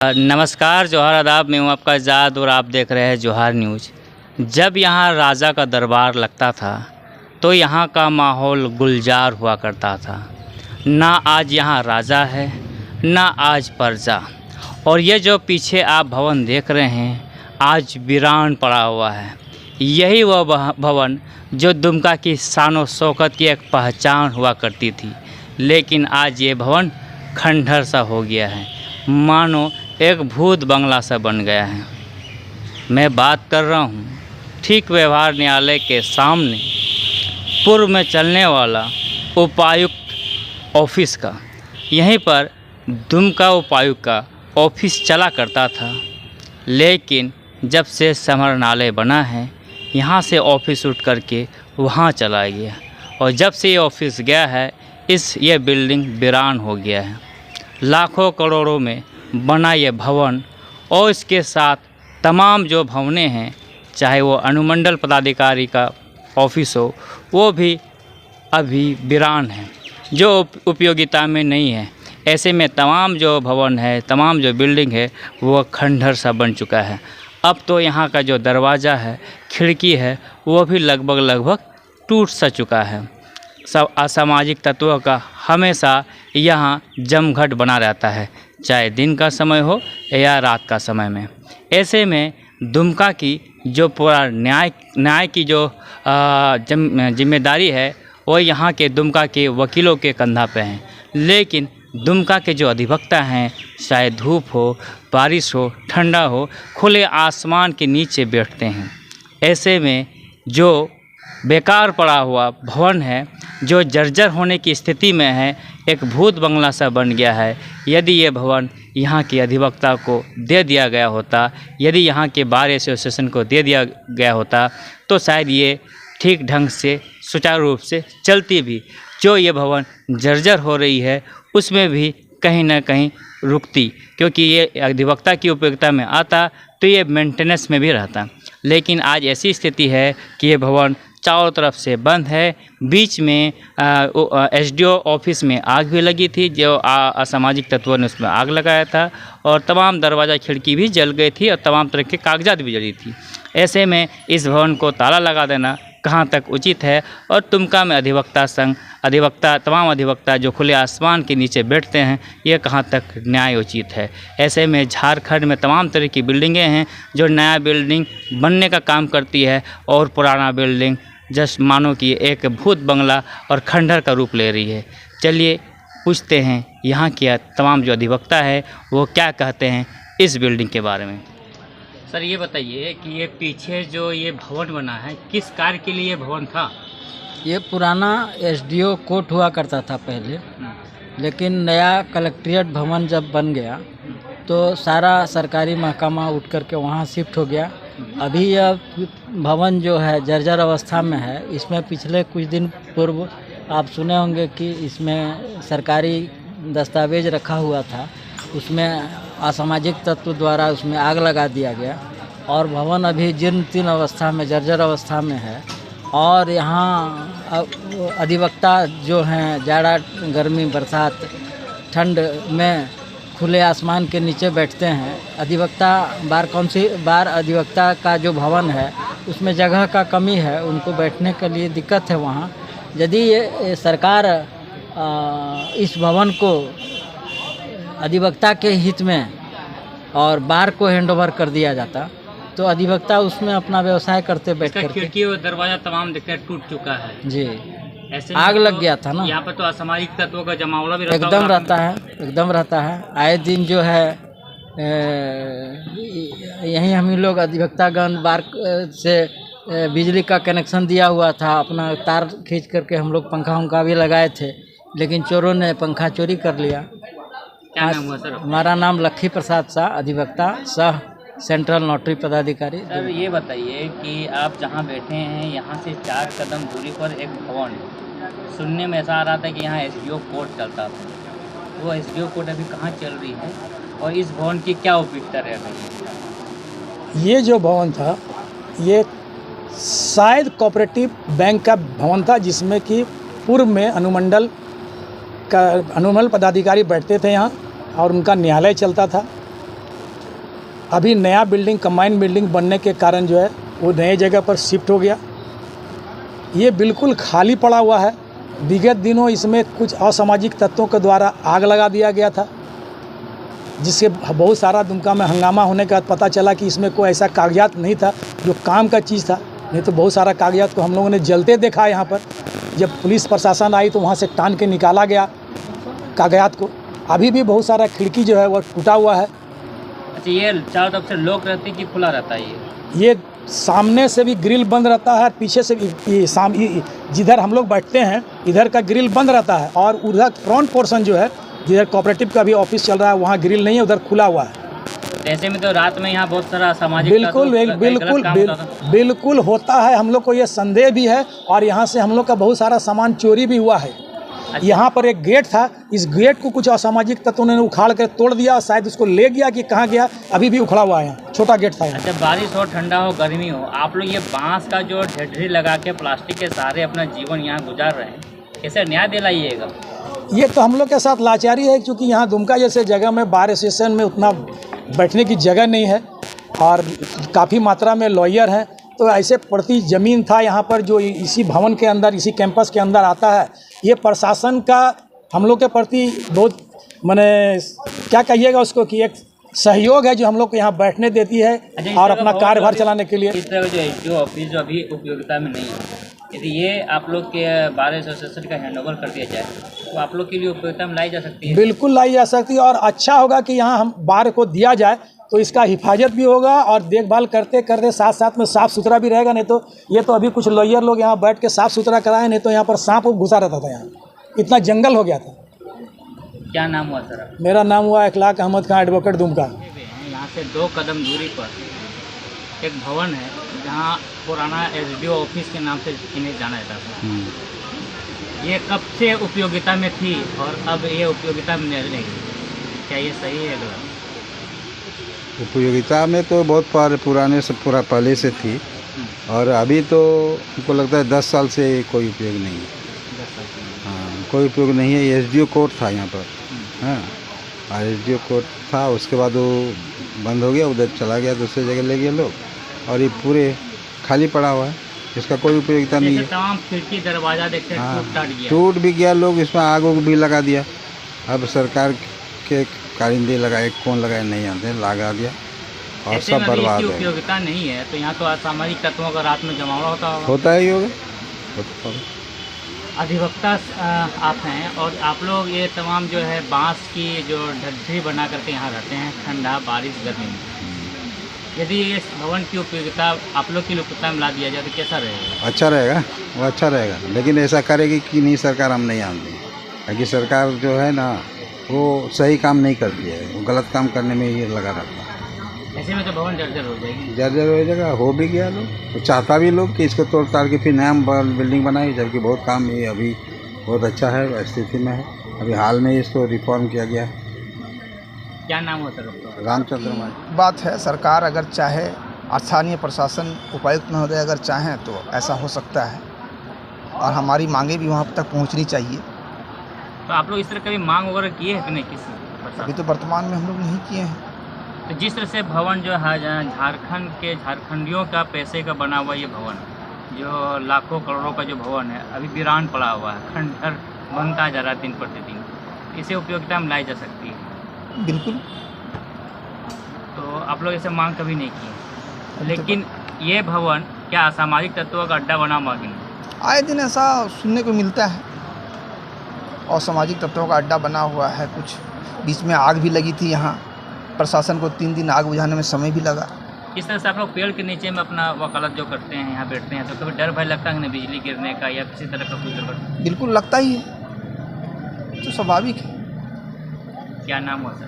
नमस्कार, जोहार आदाब। मैं हूँ आपका इजाद और आप देख रहे हैं जोहार न्यूज़। जब यहाँ राजा का दरबार लगता था तो यहाँ का माहौल गुलजार हुआ करता था। ना आज यहाँ राजा है, ना आज प्रजा। और ये जो पीछे आप भवन देख रहे हैं, आज वीरान पड़ा हुआ है। यही वह भवन जो दुमका की शान शौकत की एक पहचान हुआ करती थी, लेकिन आज ये भवन खंडहर सा हो गया है, मानो एक भूत बंगला सा बन गया है। मैं बात कर रहा हूँ ठीक व्यवहार न्यायालय के सामने पूर्व में चलने वाला उपायुक्त ऑफिस का। यहीं पर दुमका उपायुक्त का ऑफिस चला करता था, लेकिन जब से समाहरणालय बना है, यहाँ से ऑफिस उठ करके वहाँ चला गया। और जब से ये ऑफिस गया है, ये बिल्डिंग वीरान हो गया है। लाखों करोड़ों में बना ये भवन और इसके साथ तमाम जो भवनें हैं, चाहे वो अनुमंडल पदाधिकारी का ऑफिस हो, वो भी अभी वीरान है, जो उपयोगिता में नहीं है। ऐसे में तमाम जो भवन है, तमाम जो बिल्डिंग है, वो खंडहर सा बन चुका है। अब तो यहाँ का जो दरवाज़ा है, खिड़की है, वो भी लगभग टूट सा चुका है। सब असामाजिक तत्वों का हमेशा यहाँ जमघट बना रहता है, चाहे दिन का समय हो या रात का समय में। ऐसे में दुमका की जो पूरा न्याय की जो जिम्मेदारी है, वो यहाँ के दुमका के वकीलों के कंधा पे है। लेकिन दुमका के जो अधिवक्ता हैं, चाहे धूप हो, बारिश हो, ठंडा हो, खुले आसमान के नीचे बैठते हैं। ऐसे में जो बेकार पड़ा हुआ भवन है, जो जर्जर होने की स्थिति में है, एक भूत बंगला सा बन गया है। यदि ये भवन यहाँ के अधिवक्ता को दे दिया गया होता, यदि यहाँ के बार एसोसिएशन को दे दिया गया होता, तो शायद ये ठीक ढंग से सुचारू रूप से चलती भी। जो ये भवन जर्जर हो रही है, उसमें भी कहीं ना कहीं रुकती, क्योंकि ये अधिवक्ता की उपयोगिता में आता तो ये मेंटेनेंस में भी रहता। लेकिन आज ऐसी स्थिति है कि ये भवन चारों तरफ से बंद है। बीच में एसडीओ ऑफिस में आग भी लगी थी, जो असामाजिक तत्वों ने उसमें आग लगाया था, और तमाम दरवाज़ा खिड़की भी जल गई थी और तमाम तरह के कागजात भी जली थी। ऐसे में इस भवन को ताला लगा देना कहाँ तक उचित है। और दुमका में अधिवक्ता संघ, तमाम अधिवक्ता जो खुले आसमान के नीचे बैठते हैं, ये कहाँ तक न्याय उचित है। ऐसे में झारखंड में तमाम तरह की बिल्डिंगें हैं, जो नया बिल्डिंग बनने का काम करती है, और पुराना बिल्डिंग जस्ट मानो कि एक भूत बंगला और खंडहर का रूप ले रही है। चलिए पूछते हैं यहाँ के तमाम जो अधिवक्ता है, वो क्या कहते हैं इस बिल्डिंग के बारे में। सर, ये बताइए कि ये पीछे जो ये भवन बना है, किस कार्य के लिए ये भवन था? ये पुराना एसडीओ कोर्ट हुआ करता था पहले, लेकिन नया कलेक्ट्रेट भवन जब बन गया तो सारा सरकारी महकमा उठ करके वहाँ शिफ्ट हो गया। अभी यह भवन जो है जर्जर अवस्था में है। इसमें पिछले कुछ दिन पूर्व आप सुने होंगे कि इसमें सरकारी दस्तावेज रखा हुआ था, उसमें असामाजिक तत्व द्वारा उसमें आग लगा दिया गया, और भवन अभी जीर्ण तीर्ण अवस्था में, जर्जर अवस्था में है। और यहाँ अधिवक्ता जो हैं जाड़ा, गर्मी, बरसात, ठंड में खुले आसमान के नीचे बैठते हैं। अधिवक्ता बार अधिवक्ता का जो भवन है, उसमें जगह का कमी है, उनको बैठने के लिए दिक्कत है वहाँ। यदि ये सरकार इस भवन को अधिवक्ता के हित में और बार को हैंडओवर कर दिया जाता, तो अधिवक्ता उसमें अपना व्यवसाय करते बैठ कर। खिड़की और दरवाजा तमाम देखते टूट चुका है जी। ऐसे आग लग गया था ना। यहाँ पर तो असामाजिक तत्वों का जमावड़ा भी एकदम रहता है। आए दिन जो है यहीं हम ही लोग अधिवक्तागण बार से बिजली का कनेक्शन दिया हुआ था, अपना तार खींच करके हम लोग पंखा भी लगाए थे, लेकिन चोरों ने पंखा चोरी कर लिया। क्या नाम हुआ सर? हमारा नाम लक्खी प्रसाद शाह, अधिवक्ता सह सेंट्रल नोटरी पदाधिकारी। सर, ये बताइए कि आप जहाँ बैठे हैं, यहाँ से 4 कदम दूरी पर एक भवन है। सुनने में ऐसा आ रहा था कि यहाँ एसडीओ कोर्ट चलता था। वो एसडीओ कोर्ट अभी कहाँ चल रही है, और इस भवन की क्या उपयोगिता रह गई? ये जो भवन था, ये शायद कोऑपरेटिव बैंक का भवन था, जिसमें कि पूर्व में अनुमंडल पदाधिकारी बैठते थे यहाँ, और उनका न्यायालय चलता था। अभी नया बिल्डिंग कंबाइंड बिल्डिंग बनने के कारण जो है वो नए जगह पर शिफ्ट हो गया। ये बिल्कुल खाली पड़ा हुआ है। विगत दिनों इसमें कुछ असामाजिक तत्वों के द्वारा आग लगा दिया गया था, जिससे बहुत सारा दुमका में हंगामा होने के बाद पता चला कि इसमें कोई ऐसा कागजात नहीं था जो काम का चीज़ था, नहीं तो बहुत सारा कागजात को हम लोगों ने जलते देखा यहाँ पर। जब पुलिस प्रशासन आई तो वहाँ से टान के निकाला गया कागजात को। अभी भी बहुत सारा खिड़की जो है वो टूटा हुआ है। अच्छा, ये चारों तरफ से लॉक रहती कि खुला रहता है? ये सामने से भी ग्रिल बंद रहता है, पीछे से भी जिधर हम लोग बैठते हैं इधर का ग्रिल बंद रहता है, और उधर फ्रंट पोर्शन जो है जिधर कोऑपरेटिव का भी ऑफिस चल रहा है वहाँ ग्रिल नहीं है, उधर खुला हुआ है। ऐसे में तो रात में यहाँ बहुत सारा सामाजिक बिल्कुल होता है। हम लोग को ये संदेह भी है, और यहाँ से हम लोग का बहुत सारा सामान चोरी भी हुआ है। अच्छा। यहाँ पर एक गेट था, इस गेट को कुछ असामाजिक तत्वों ने उखाड़ कर तोड़ दिया, शायद उसको ले गया कि कहाँ गया, अभी भी उखड़ा हुआ है। यहाँ छोटा गेट था। अच्छा, बारिश हो, ठंडा हो, गर्मी हो, आप लोग ये बांस का जो ढेरी लगा के प्लास्टिक के सहारे अपना जीवन यहाँ गुजार रहे हैं, कैसे न्याय दिलाइएगा? ये तो हम लोग के साथ लाचारी है, क्योंकि यहाँ दुमका जैसे जगह में बार एसोसिएशन में उतना बैठने की जगह नहीं है, और काफ़ी मात्रा में लॉयर हैं। तो ऐसे प्रति ज़मीन था यहाँ पर जो इसी भवन के अंदर, इसी कैंपस के अंदर आता है। ये प्रशासन का हम लोग के प्रति बहुत माने क्या कहिएगा उसको कि एक सहयोग है जो हम लोग को यहाँ बैठने देती है। अच्छा, और अपना कार्यभार चलाने के लिए। इस तरह जो एसडीओ ऑफिस जो अभी उपयोगिता में नहीं है, यदि ये आप लोग के बार एसोसिएशन का हैंडओवर कर दिया जाए तो आप लोग के लिए उपयोगिता में लाई जा सकती है? बिल्कुल लाई जा सकती है, और अच्छा होगा कि यहाँ हम बार को दिया जाए तो इसका हिफाजत भी होगा, और देखभाल करते करते साथ साथ में साफ़ सुथरा भी रहेगा। नहीं तो ये तो अभी कुछ लॉयर लोग यहाँ बैठ के साफ़ सुथरा कराए, नहीं तो यहाँ पर सांप घुसा रहता था। यहाँ इतना जंगल हो गया था। क्या नाम हुआ सर? मेरा नाम हुआ इखलाक अहमद खान, एडवोकेट दुमका। यहाँ से 2 कदम दूरी पर एक भवन है जहाँ पुराना एसडीओ ऑफिस के नाम से इन्हें जाना जाता था। ये कब से उपयोगिता में थी और अब ये उपयोगिता में नहीं, क्या ये सही है गलत? उपयोगिता में तो बहुत पुराने से पूरा पहले से थी, और अभी तो हमको लगता है 10 साल से कोई उपयोग नहीं है। 10 साल से? हाँ, कोई उपयोग नहीं है। एसडीओ कोर्ट था यहाँ पर, हाँ, और एसडीओ कोर्ट था, उसके बाद वो बंद हो गया, उधर चला गया, दूसरी जगह ले गए लोग, और ये पूरे खाली पड़ा हुआ है, इसका कोई उपयोगिता नहीं है। तमाम खिड़की दरवाजा देखते टूट भी गया, लोग इसमें आग भी लगा दिया। अब सरकार के कारिंदे लगाए, कौन लगाए नहीं आते, लगा दिया और सब बर्बाद है। उपयोगिता नहीं है तो यहाँ तो असामाजिक तत्वों का रात में जमावड़ा होता ही होगा। अधिवक्ता आप हैं, और आप लोग ये तमाम जो है बांस की जो ढड्ढी बना करके यहाँ रहते हैं, ठंडा बारिश गर्मी में, यदि इस भवन की उपयोगिता आप लोग की उपयोगिता में ला दिया जाए तो कैसा रहेगा? अच्छा रहेगा, वो अच्छा रहेगा, लेकिन ऐसा करेगी कि नहीं सरकार, हम नहीं जानते। क्योंकि सरकार जो है ना वो सही काम नहीं करती है, वो गलत काम करने में ही लगा रहता है। ऐसे में तो भवन जर्जर हो जाएगी। जर्जर हो जाएगा, हो भी गया। लोग तो चाहता भी लोग कि इसको तोड़ ताड़ के फिर नया बिल्डिंग बनाए, जबकि बहुत काम ये अभी बहुत अच्छा है, स्थिति में है। अभी हाल में इसको रिफॉर्म किया गया है। क्या नाम होता है? रामचंद्र मान। बात है, सरकार अगर चाहे, स्थानीय प्रशासन उपायुक्त महोदय अगर चाहें तो ऐसा हो सकता है, और हमारी मांगे भी वहाँ तक पहुँचनी चाहिए। तो आप लोग इस तरह कभी मांग वगैरह किए हैं कि नहीं? किसी अभी तो वर्तमान में हम लोग नहीं किए हैं। तो जिस तरह से भवन जो है झारखंड के झारखंडियों का पैसे का बना हुआ ये भवन, जो लाखों करोड़ों का जो भवन है, अभी वीरान पड़ा हुआ है, खंडहर बनता जा रहा है दिन प्रतिदिन, इसे उपयोगिता में लाई जा सकती है? बिल्कुल। तो आप लोग ऐसे मांग कभी नहीं की, लेकिन ये भवन क्या असामाजिक तत्वों का अड्डा बना हुआ कि नहीं? आए दिन ऐसा सुनने को मिलता है, और सामाजिक तत्वों का अड्डा बना हुआ है। कुछ बीच में आग भी लगी थी यहाँ, प्रशासन को 3 दिन आग बुझाने में समय भी लगा। इस तरह से आप लोग पेड़ के नीचे में अपना वकालत जो करते हैं, यहाँ बैठते हैं, तो कभी डर भय लगता है कि नहीं बिजली गिरने का या किसी तरह का कुछ दुर्घटना? बिल्कुल लगता ही है, तो स्वाभाविक है। क्या नाम हुआ सर?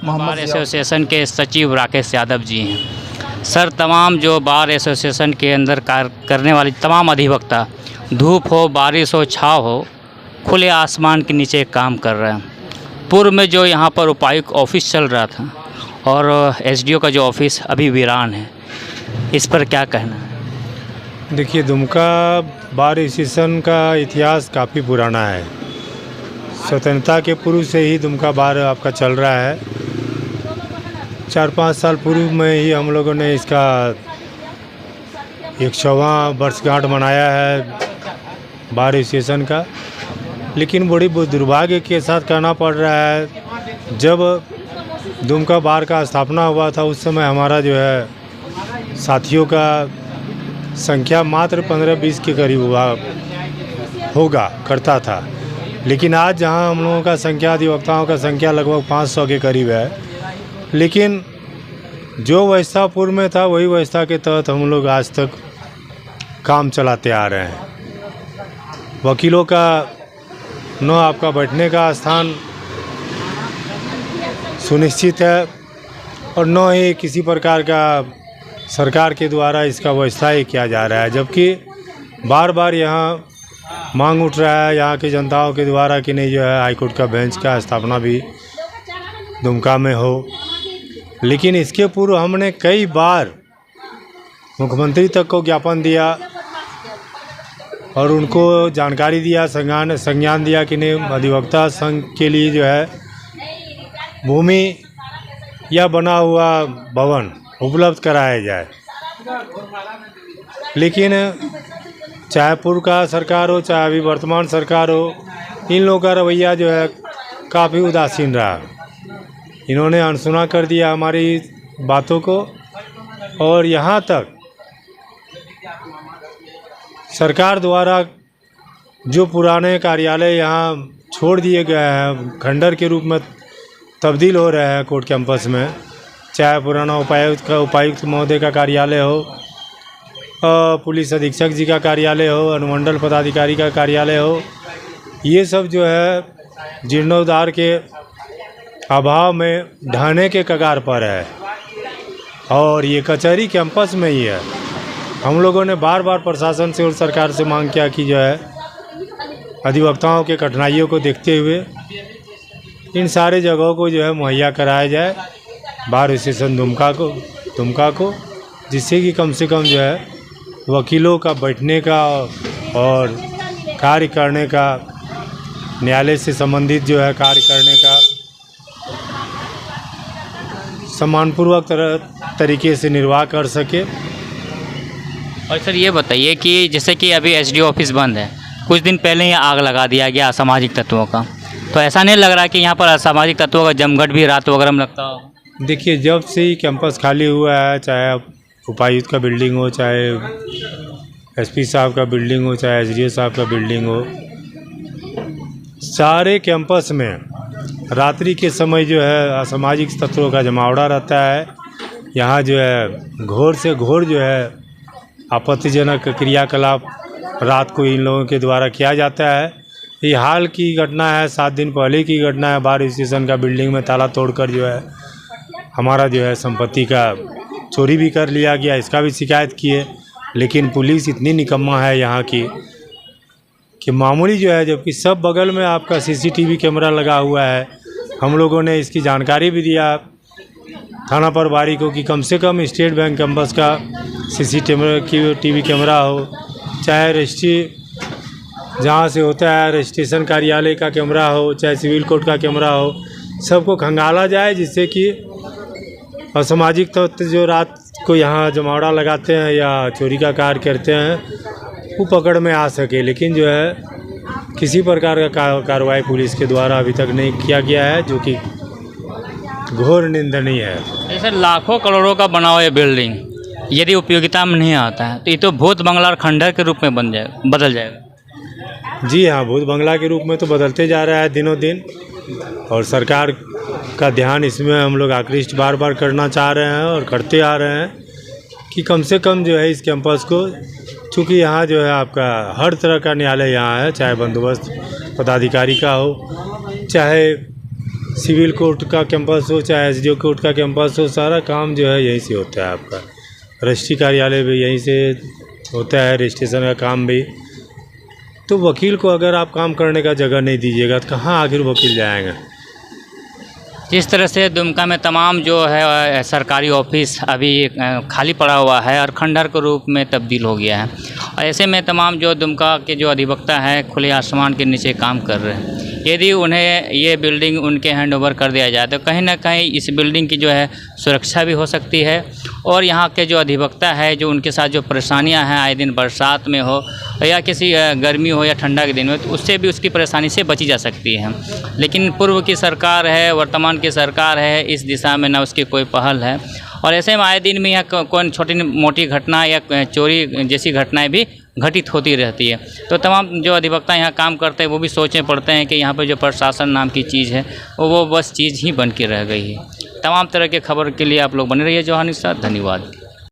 मोहम्मद बार एसोसिएशन के सचिव राकेश यादव जी हैं। सर, तमाम जो बार एसोसिएशन के अंदर कार्य करने वाली तमाम अधिवक्ता, धूप हो, बारिश हो, छाँव हो, खुले आसमान के नीचे काम कर रहे हैं। पूर्व में जो यहाँ पर उपायुक्त ऑफिस चल रहा था और एसडीओ का जो ऑफिस अभी वीरान है, इस पर क्या कहना है? देखिए, दुमका बार एसोसिएशन का इतिहास काफ़ी पुराना है। स्वतंत्रता के पूर्व से ही दुमका बार आपका चल रहा है। 4-5 साल पूर्व में ही हम लोगों ने इसका 100वां वर्षगांठ मनाया है बार एसोसिएशन का। लेकिन बड़ी दुर्भाग्य के साथ कहना पड़ रहा है, जब दुमका बार का स्थापना हुआ था उस समय हमारा जो है साथियों का संख्या मात्र 15-20 के करीब करता था। लेकिन आज जहां हम लोगों का संख्या, अधिवक्ताओं का संख्या लगभग 500 के करीब है, लेकिन जो व्यवस्था पूर्व में था वही व्यवस्था के तहत हम लोग आज तक काम चलाते आ रहे हैं। वकीलों का न आपका बैठने का स्थान सुनिश्चित है और न ही किसी प्रकार का सरकार के द्वारा इसका व्यवस्था ही किया जा रहा है, जबकि बार बार यहाँ मांग उठ रहा है यहाँ की जनताओं के द्वारा कि नहीं जो है हाईकोर्ट का बेंच का स्थापना भी दुमका में हो। लेकिन इसके पूर्व हमने कई बार मुख्यमंत्री तक को ज्ञापन दिया और उनको जानकारी दिया, संज्ञान दिया कि नहीं अधिवक्ता संघ के लिए जो है भूमि या बना हुआ भवन उपलब्ध कराया जाए। लेकिन चाहे पूर्व का सरकार हो चाहे अभी वर्तमान सरकार हो, इन लोगों का रवैया जो है काफ़ी उदासीन रहा। इन्होंने अनसुना कर दिया हमारी बातों को और यहाँ तक सरकार द्वारा जो पुराने कार्यालय यहाँ छोड़ दिए गए हैं, खंडर के रूप में तब्दील हो रहे हैं कोर्ट कैंपस में, चाहे पुराना उपायुक्त महोदय का कार्यालय हो, पुलिस अधीक्षक जी का कार्यालय हो, अनुमंडल पदाधिकारी का कार्यालय हो, ये सब जो है जीर्णोद्धार के अभाव में ढहने के कगार पर है। और ये कचहरी कैंपस में ही है। हम लोगों ने बार बार प्रशासन से और सरकार से मांग किया कि जो है अधिवक्ताओं के कठिनाइयों को देखते हुए इन सारे जगहों को जो है मुहैया कराया जाए बार एसोसिएशन दुमका को, जिससे कि कम से कम जो है वकीलों का बैठने का और कार्य करने का, न्यायालय से संबंधित जो है कार्य करने का सम्मानपूर्वक तरीके से निर्वाह कर सके। और सर ये बताइए कि जैसे कि अभी एसडीओ ऑफिस बंद है, कुछ दिन पहले ही आग लगा दिया गया असामाजिक तत्वों का, तो ऐसा नहीं लग रहा कि यहाँ पर असामाजिक तत्वों का जमघट भी रात वगैरह में लगता हो? देखिए, जब से ही कैंपस खाली हुआ है, चाहे उपायुक्त का बिल्डिंग हो, चाहे एसपी साहब का बिल्डिंग हो, चाहे एसडीओ साहब का बिल्डिंग हो, सारे कैंपस में रात्रि के समय जो है असामाजिक तत्वों का जमावड़ा रहता है। यहाँ जो है घोर से घोर जो है आपत्तिजनक क्रियाकलाप रात को इन लोगों के द्वारा किया जाता है। ये हाल की घटना है, 7 दिन पहले की घटना है। बार एसोसिएशन का बिल्डिंग में ताला तोड़कर जो है हमारा जो है संपत्ति का चोरी भी कर लिया गया, इसका भी शिकायत किए। लेकिन पुलिस इतनी निकम्मा है यहाँ की कि मामूली जो है, जबकि सब बगल में आपका सीसीटीवी कैमरा लगा हुआ है। हम लोगों ने इसकी जानकारी भी दिया थाना प्रभारी को कि कम से कम स्टेट बैंक कैंपस का सीसीटीवी कैमरा हो, चाहे रजिस्ट्री जहाँ से होता है रजिस्ट्रेशन कार्यालय का कैमरा हो, चाहे सिविल कोर्ट का कैमरा हो, सबको खंगाला जाए, जिससे कि असामाजिक तत्व जो रात को यहाँ जमावड़ा लगाते हैं या चोरी का कार्य करते हैं वो पकड़ में आ सके। लेकिन जो है किसी प्रकार का कार्रवाई पुलिस के द्वारा अभी तक नहीं किया गया है, जो कि घोर निंदनीय है। जैसे लाखों करोड़ों का बना हुआ ये बिल्डिंग यदि उपयोगिता में नहीं आता है तो ये तो भूत बंगला और खंडर के रूप में बदल जाएगा। जी हाँ, भूत बंगला के रूप में तो बदलते जा रहा है दिनों दिन, और सरकार का ध्यान इसमें हम लोग आकृष्ट बार बार करना चाह रहे हैं और करते आ रहे हैं कि कम से कम जो है इस कैंपस को, चूँकि यहाँ जो है आपका हर तरह का न्यायालय यहाँ है, चाहे बंदोबस्त पदाधिकारी का हो, चाहे सिविल कोर्ट का कैंपस हो, चाहे एसडीओ कोर्ट का कैंपस हो, सारा काम जो है यहीं से होता है। आपका रजिस्ट्री कार्यालय भी यहीं से होता है, रजिस्ट्रेशन का काम भी। तो वकील को अगर आप काम करने का जगह नहीं दीजिएगा तो कहाँ आखिर वकील जाएंगे। जिस तरह से दुमका में तमाम जो है सरकारी ऑफिस अभी खाली पड़ा हुआ है और खंडर के रूप में तब्दील हो गया है, और ऐसे में तमाम जो दुमका के जो अधिवक्ता हैं खुले आसमान के नीचे काम कर रहे हैं, यदि उन्हें ये बिल्डिंग उनके हैंड ओवर कर दिया जाए तो कहीं ना कहीं इस बिल्डिंग की जो है सुरक्षा भी हो सकती है और यहाँ के जो अधिवक्ता है जो उनके साथ जो परेशानियाँ हैं आए दिन बरसात में हो या किसी गर्मी हो या ठंडा के दिन में तो उससे भी उसकी परेशानी से बची जा सकती है। लेकिन पूर्व की सरकार है, वर्तमान की सरकार है, इस दिशा में ना उसकी कोई पहल है और ऐसे में आए दिन में यहाँ कौन छोटी मोटी घटना या चोरी जैसी घटनाएं भी घटित होती रहती है। तो तमाम जो अधिवक्ता यहाँ काम करते हैं वो भी सोचने पड़ते हैं कि यहाँ पर जो प्रशासन नाम की चीज़ है वो बस चीज़ ही बन के रह गई है। तमाम तरह के खबर के लिए आप लोग बने रहिए जोहार न्यूज़ के साथ। धन्यवाद।